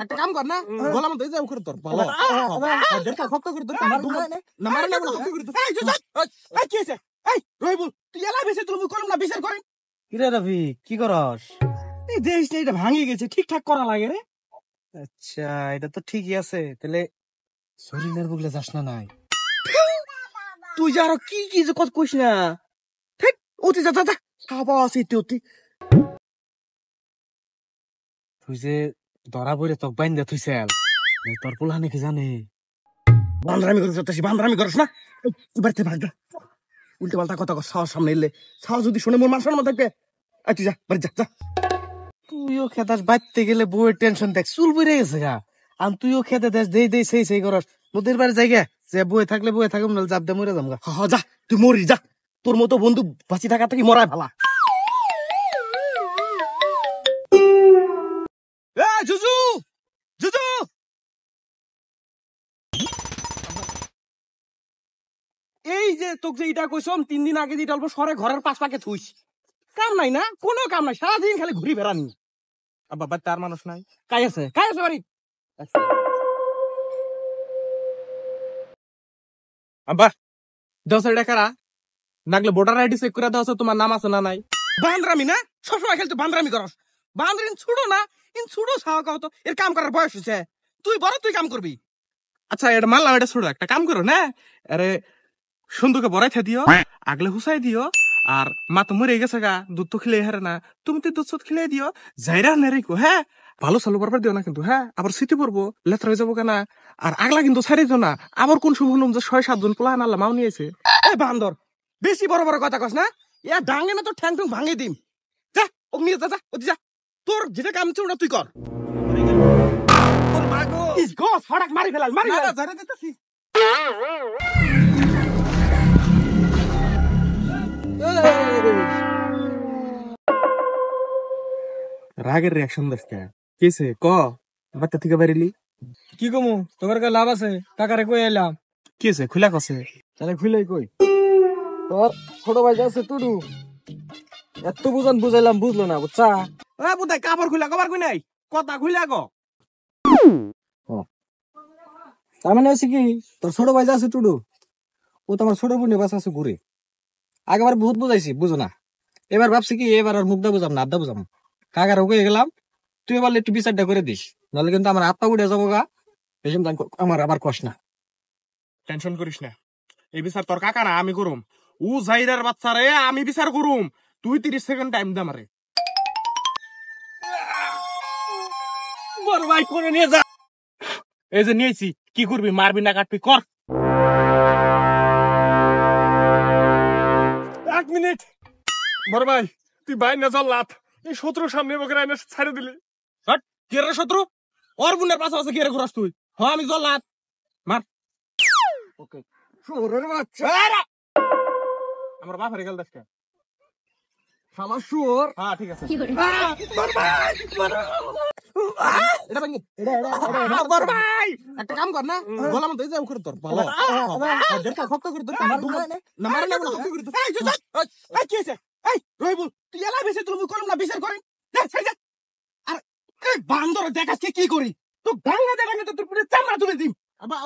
একটা কাম কর না, গলা মতো যাও করে তোর ভালো দেখা শক্ত করে তোর না মারে না শক্ত করে তোর এই কি আছে এই রহিবুল তুই এলা বেশি তুই করম না বিচার করেন কিরে রবি কি করস? এই দেশ না এটা ভাঙি গেছে ঠিকঠাক করা লাগে রে। আচ্ছা এটা তো ঠিকই আছে, তাহলে শরীরের বুগলে যাস না নাই? তুই যে আরো কি কি যে কথা কইস না ঠিক অতি যা যা খাবা আছে অতি তুই যে ধরা পড়ে তোক বাইন্দা থুইছেল, তোর পোলা নাকি জানে? বান্দরামি করছ তুই বান্দরামি করছ না তুই বাড়িতে ভাগ যা উল্টো পাল্টা কথা কর সাহস সামনে এলে সাহস যদি শুনে মোর মান সম্মান থাকবে তুই যা বাড়ি যা যা। তুইও খেতাস বাইতে গেলে বউয়ের টেনশন দেখ চুল বেড়ে গেছে গা, আর তুইও খেতে দেস দেই দেই সেই করস। নদীর বাড়ি জায়গা যে বয়ে থাকলে বয়ে থাকুম না জাপ দে মরে যাম গা। হ যা তুই মরি যা তোর মতো বন্ধু বাঁচি থাকা থেকে মরাই ভালা। এ জুজু জুজু এই যে তোকে যে এটা কইছম 3 দিন আগে যেটা অল্প সরে ঘরের পাশ পাকে থুইস কাম নাই না কোনো কাম নাই সারাদিন খালি ঘুরি বেড়ানি। বাবা তার মানুষ নাই, কাই আছে বাড়ি আব্বা 10 টাকা নাগলে ভোটার আইডি চেক করে দাও তোমার নাম আছে না নাই? বান্দরামি না সবসময় খেলতে বান্দরামি করস বান্দরিন ছুড়ো না ইন ছুড়ো সাহা কত এর কাম করার বয়স হয়েছে তুই বড় তুই কাম করবি। আচ্ছা এটা মানলাম, এটা ছোট একটা কাম করো না, আরে সুন্দরকে বড়াই দিও আগলে হুসাই দিও, আর মা তো মরে গেছে গা দুধ তো খিলে হারে না, তুমি তো দুধ সুদ খিলে দিও যাইরা না রেখো হ্যাঁ, ভালো চালু করবার দিও না কিন্তু হ্যাঁ, আবার স্মৃতি পড়বো লেথা হয়ে যাবো কেনা, আর আগলা কিন্তু ছাড়ি দিও না। আবার কোন শুভ হলুম যে 6-7 জন পোলা আল্লাহ মাও নিয়েছে। এ বান্দর বেশি বড় বড় কথা কস না ইয়া ডাঙ্গে না তো ঠ্যাং ঠুং ভাঙে দিম যা ও নিয়ে যা যা ওদি যা তোর যেটা কাম ছিল না তুই কর। তোর মাগো ইস গো সড়ক মারি ফেলাল মারি না জারে দিতেছি রাগের রিয়াকশন দেখে কেছে ক বাচ্চা থেকে বাড়িলি কি কমু তোর কা লাভ আছে কাকারে কই এলাম কেছে খুলা কছে তাহলে খুলেই কই তোর ছোট ভাই আছে টুডু এত বুঝাইলাম বুঝলো না বুঝছা এ বুদাই কাপড় খুলা কবার কই নাই কথা খুলা গো। তার মানে হচ্ছে কি তোর ছোট ভাই আছে টুডু ও তো আমার ছোট বোনের বাস আছে ঘুরে আগেবার বহুত বুঝাইছি বুঝো না এবার ভাবছি কি এবার আর মুখটা বুঝাম না আড্ডা বুঝাম কাকার হয়ে গেলাম তুই এবার একটু বিচারটা করে দিস নাহলে কিন্তু আমার আত্মা উঠে যাবো গা বেশি আমার আবার কষ না। টেনশন করিস না, এই বিচার তোর কাকা না আমি করুম, ও জাইরার বাচ্চা রে আমি বিচার করুম, তুই 30 সেকেন্ড টাইম দে আমারে। বড় ভাই করে নিয়ে যা এই যে নিয়েছি কি করবি মারবি না কাটবি কর। 1 মিনিট বড় ভাই তুই ভাই না চল লাত এই শত্রুর সামনে বকে রাইনা ছাড়ে দিলি। হট কে রে শত্রু ওর বোনের পাশে আছে কে রে ঘুরাস তুই হ্যাঁ আমি জল্লাদ মার ওকে শুয়োরের বাচ্চা আমার বাপ হারে গেল দেখতে শালা শুয়োর হ্যাঁ ঠিক আছে এটা ভাঙি বড় ভাই একটা কাম কর না গলা মতো যাও করে তোর ভালো দেখা শক্ত করে তোর না মারে না শক্ত করে তোর এই কি আছে এই রহিবুল তুই এলা বেশি তুই করম না বিচার করেন আর এই বান্দর দেখাস কি করি তো ডাঙ্গা ডাঙ্গা তোর পুরো চামড়া তুলে দিম আবা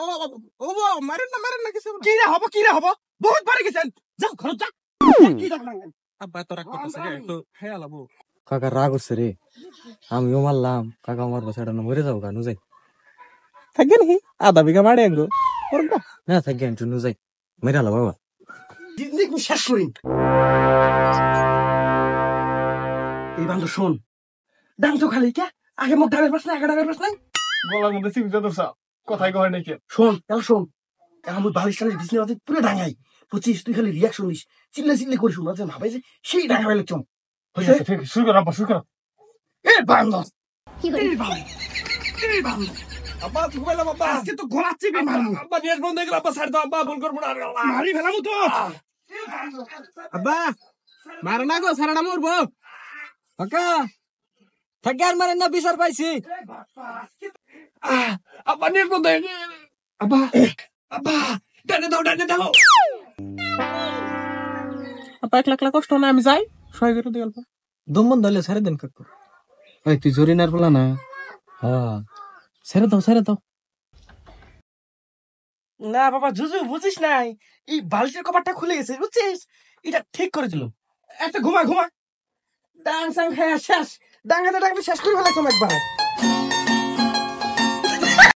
ও মারেন না কিছু কি রে হবো বহুত পারে গেছেন যা ঘর যা কি ডাঙ্গা আব্বা তোরা করতেছে একটু খেয়াল আবু। কাকা রাগ হচ্ছে রে আমিও মারলাম কাকা আমার বাসাটা মরে যাবো গা নুজাই থাকবে নাকি আধা বিঘা মারে একদো না থাকি একটু নুজাই মেরে আলো বাবা জিন্দিগি শেষ করি এই বান্দর শোন ডাং তো খালি কে আগে মুখ ডাঙের পাস না আগে ডাঙের পাস নাই গলার মধ্যে চিমচা দোসা কথাই কয় নাকি শোন এখন আমি বালিশ টালিশ বিছনে আছে পুরো ডাঙাই বুঝছিস তুই খালি রিয়াকশন দিস চিল্লে করিস না যে ভাবে যে সেই ডাঙা ফেলে চম ঠিক শুরু কর আব্বা শুরু কর। এ বান্দর আব্বা ঘুমাইলাম আব্বা আজকে তো গলাচ্ছি মারমু আব্বা নিয়ে বন্ধ হয়ে গেল আব্বা ছাড় দাও আব্বা ভুল করবো না মারি ফেলামু তো আব্বা মারে না গো সারাটা মরবো কাকা থাকে আর মারেন না বিচার পাইছি আব্বা নিয়ে বন্ধ হয়ে গেল আব্বা ডানে দাও আব্বা একলা কষ্ট না আমি যাই সহায় করে দিয়ে অল্প দম বন্ধ হলে সারে দেন কাকু ওই তুই জরিনার বলা না হ্যাঁ ছেড়ে দাও ছেড়ে দাও। না বাবা জুজু বুঝিস নাই, এই বালিশের কভারটা খুলে গেছে বুঝছিস, এটা ঠিক করে দিল। একটা ঘুমা ঘুমা, ডাং সাং হ্যাঁ শেষ, ডাঙাতে ডাঙাতে শেষ করে ফেলাইছো একবার।